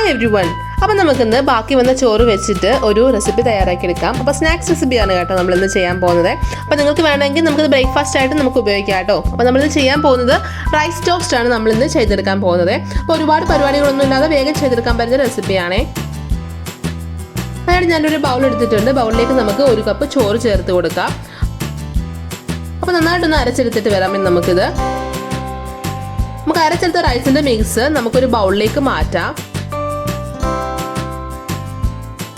Hi every one. അപ്പോൾ നമുക്കിന്ന് ബാക്കി വന്ന ചോറ് വെച്ചിട്ട് ഒരു റെസിപ്പി തയ്യാറാക്കിയെടുക്കാം. അപ്പോൾ സ്നാക്സ് റെസിപ്പിയാണ് കേട്ടോ നമ്മളിന്ന് ചെയ്യാൻ പോകുന്നത്. അപ്പോൾ നിങ്ങൾക്ക് വേണമെങ്കിൽ നമുക്കിത് ബ്രേക്ക്ഫാസ്റ്റ് ആയിട്ട് നമുക്ക് ഉപയോഗിക്കാം കേട്ടോ. അപ്പോൾ നമ്മളിന്ന് ചെയ്യാൻ പോകുന്നത് റൈസ് ടോസ്റ്റ് ആണ് നമ്മളിന്ന് ചെയ്തെടുക്കാൻ പോകുന്നത്. അപ്പോൾ ഒരുപാട് പരിപാടികളൊന്നും ഇല്ലാതെ വേഗം ചെയ്തെടുക്കാൻ പറ്റുന്ന റെസിപ്പിയാണേ. അതായത് ഞാനൊരു ബൗൾ എടുത്തിട്ടുണ്ട്. ബൗളിലേക്ക് നമുക്ക് 1 കപ്പ് ചോറ് ചേർത്ത് കൊടുക്കാം. അപ്പോൾ നന്നായിട്ടൊന്ന് അരച്ചെടുത്തിട്ട് വരാം. നമുക്കിത് നമുക്ക് അരച്ചെടുത്ത റൈസിൻ്റെ മിക്സ് നമുക്കൊരു ബൗളിലേക്ക് മാറ്റാം.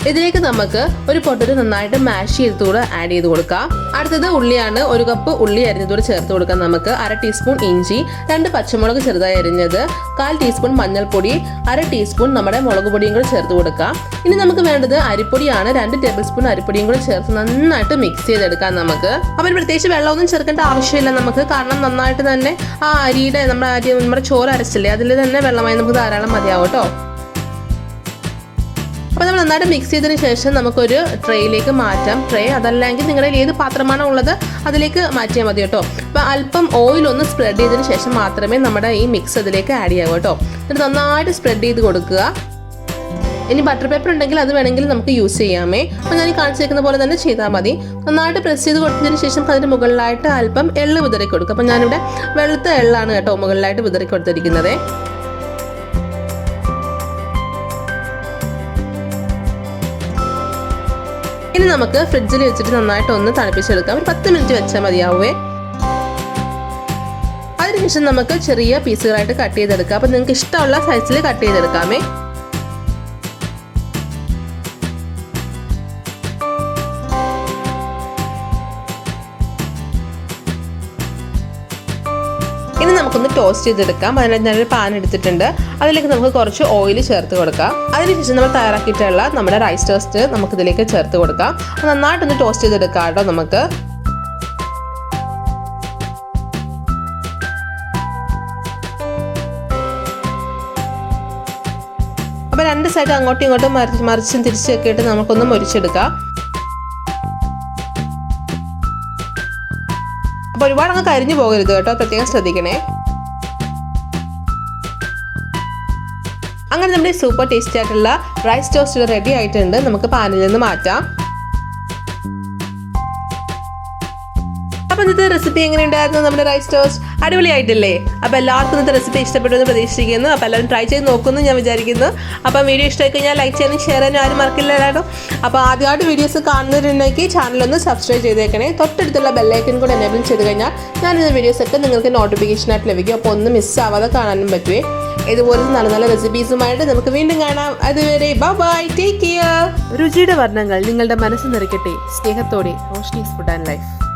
ഇതിലേക്ക് നമുക്ക് ഒരു പൊട്ടറ്റോ നന്നായിട്ട് മാഷ് ചെയ്തൂടെ ആഡ് ചെയ്ത് കൊടുക്കാം. അടുത്തത് ഉള്ളിയാണ്. 1 കപ്പ് ഉള്ളി അരിഞ്ഞതൂടെ ചേർത്ത് കൊടുക്കാം. നമുക്ക് 1/2 ടീസ്പൂൺ ഇഞ്ചി, 2 പച്ചമുളക് ചെറുതായി അരിഞ്ഞത്, 1/4 ടീസ്പൂൺ മഞ്ഞൾപ്പൊടി, 1/2 ടീസ്പൂൺ നമ്മുടെ മുളക് പൊടിയും കൂടി ചേർത്ത് കൊടുക്കാം. ഇനി നമുക്ക് വേണ്ടത് അരിപ്പൊടിയാണ്. 2 ടേബിൾ സ്പൂൺ അരിപ്പൊടിയും കൂടി ചേർത്ത് നന്നായിട്ട് മിക്സ് ചെയ്തെടുക്കാം നമുക്ക്. അപ്പോൾ പ്രത്യേകിച്ച് വെള്ളമൊന്നും ചേർക്കേണ്ട ആവശ്യമില്ല നമുക്ക്. കാരണം നന്നായിട്ട് തന്നെ ആ അരിയുടെ നമ്മുടെ ചോറ് അരച്ചില്ലേ അതിൽ തന്നെ വെള്ളമായി നമുക്ക് ധാരാളം മതിയാവും കേട്ടോ. അപ്പോൾ നമ്മൾ നന്നായിട്ട് മിക്സ് ചെയ്തതിന് ശേഷം നമുക്കൊരു ട്രേയിലേക്ക് മാറ്റാം. ട്രേ അതല്ലെങ്കിൽ നിങ്ങളുടെ ഏത് പാത്രമാണോ ഉള്ളത് അതിലേക്ക് മാറ്റിയാൽ മതി കേട്ടോ. അപ്പോൾ അല്പം ഓയിലൊന്ന് സ്പ്രെഡ് ചെയ്തതിന് ശേഷം മാത്രമേ നമ്മുടെ ഈ മിക്സ് അതിലേക്ക് ആഡ് ചെയ്യാവൂ കേട്ടോ. എന്നിട്ട് നന്നായിട്ട് സ്പ്രെഡ് ചെയ്ത് കൊടുക്കുക. ഇനി ബട്ടർ പേപ്പർ ഉണ്ടെങ്കിൽ അത് വേണമെങ്കിൽ നമുക്ക് യൂസ് ചെയ്യാമേ. അപ്പോൾ ഞാൻ ഈ കാണിച്ചിരിക്കുന്ന പോലെ തന്നെ ചെയ്താൽ മതി. നന്നായിട്ട് പ്രസ് ചെയ്ത് കൊടുത്തതിന് ശേഷം അതിൻ്റെ മുകളിലായിട്ട് അല്പം എള്ള് വിതറി കൊടുക്കുക. അപ്പോൾ ഞാനിവിടെ വെളുത്ത എള്ളാണ് കേട്ടോ മുകളിലായിട്ട് വിതറി കൊടുത്തിരിക്കുന്നത്. ഇനി നമുക്ക് ഫ്രിഡ്ജിൽ വെച്ചിട്ട് നന്നായിട്ട് ഒന്ന് തണുപ്പിച്ചെടുക്കാം. ഒരു 10 മിനിറ്റ് വെച്ചാൽ മതിയാവേ. അതിനുശേഷം നമുക്ക് ചെറിയ പീസുകളായിട്ട് കട്ട് ചെയ്തെടുക്കാം. അപ്പം നിങ്ങൾക്ക് ഇഷ്ടമുള്ള സൈസിൽ കട്ട് ചെയ്തെടുക്കാമേ. ഇനി നമുക്കൊന്ന് ടോസ്റ്റ് ചെയ്തെടുക്കാം. അതിനായിട്ട് ഞാനൊരു പാൻ എടുത്തിട്ടുണ്ട്. അതിലേക്ക് നമുക്ക് കുറച്ച് ഓയിൽ ചേർത്ത് കൊടുക്കാം. അതിനുശേഷം നമ്മൾ തയ്യാറാക്കിയിട്ടുള്ള നമ്മുടെ റൈസ് ടോസ്റ്റ് നമുക്കിതിലേക്ക് ചേർത്ത് കൊടുക്കാം. നന്നായിട്ടൊന്ന് ടോസ്റ്റ് ചെയ്തെടുക്കാം കേട്ടോ നമുക്ക്. അപ്പോൾ 2 സൈഡ് അങ്ങോട്ടും ഇങ്ങോട്ടും മറിച്ചും തിരിച്ചൊക്കെ ഇട്ട് നമുക്കൊന്ന് മൊരിച്ചെടുക്കാം. അപ്പോൾ ഒരുപാട് അങ്ങ് കരിഞ്ഞു പോകരുത് കേട്ടോ, പ്രത്യേകം ശ്രദ്ധിക്കണേ. അങ്ങനെ നമ്മുടെ സൂപ്പർ ടേസ്റ്റി ആയിട്ടുള്ള റൈസ് ടോസ്റ്റ് റെഡി ആയിട്ടുണ്ട്. നമുക്ക് പാനിൽ നിന്ന് മാറ്റാം. അപ്പോൾ ഇന്നത്തെ റെസിപ്പി എങ്ങനെയുണ്ടായിരുന്നു? നമ്മുടെ റൈസ് ടോസ്റ്റ് അടിപൊളിയായിട്ടില്ലേ? അപ്പോൾ എല്ലാവർക്കും ഇന്നത്തെ റെസിപ്പി ഇഷ്ടപ്പെട്ടെന്ന് പ്രതീക്ഷിക്കുന്നു. അപ്പോൾ എല്ലാവരും ട്രൈ ചെയ്ത് നോക്കുമെന്ന് ഞാൻ വിചാരിക്കുന്നു. അപ്പോൾ വീഡിയോ ഇഷ്ടമായി കഴിഞ്ഞാൽ ലൈക്ക് ചെയ്യാനും ഷെയർ ചെയ്യാനും ആരും മറക്കില്ല കേട്ടോ. അപ്പോൾ ആദ്യമായിട്ട് വീഡിയോസ് കാണുന്നവരുണ്ടെങ്കിൽ ചാനലൊന്ന് സബ്സ്ക്രൈബ് ചെയ്തേക്കണേ. തൊട്ടടുത്തുള്ള ബെല്ലൈക്കൻ കൂടെ എനേബിൾ ചെയ്ത് കഴിഞ്ഞാൽ ഞാനിന്ന് വീഡിയോസൊക്കെ നിങ്ങൾക്ക് നോട്ടിഫിക്കേഷനായിട്ട് ലഭിക്കും. അപ്പോൾ ഒന്നും മിസ്സാവാതെ കാണാനും പറ്റുമേ. ഇതുപോലെ നല്ല നല്ല റെസിപ്പീസുമായിട്ട് നമുക്ക് വീണ്ടും കാണാം. അതുവരെ ബൈ, ടേക്ക് കെയർ. രുചിയുടെ വർണ്ണങ്ങൾ നിങ്ങളുടെ മനസ്സ് നിറയ്ക്കട്ടെ. സ്നേഹത്തോടെ റോഷ്നീസ് ഫുഡ് ആൻഡ് ലൈഫ്.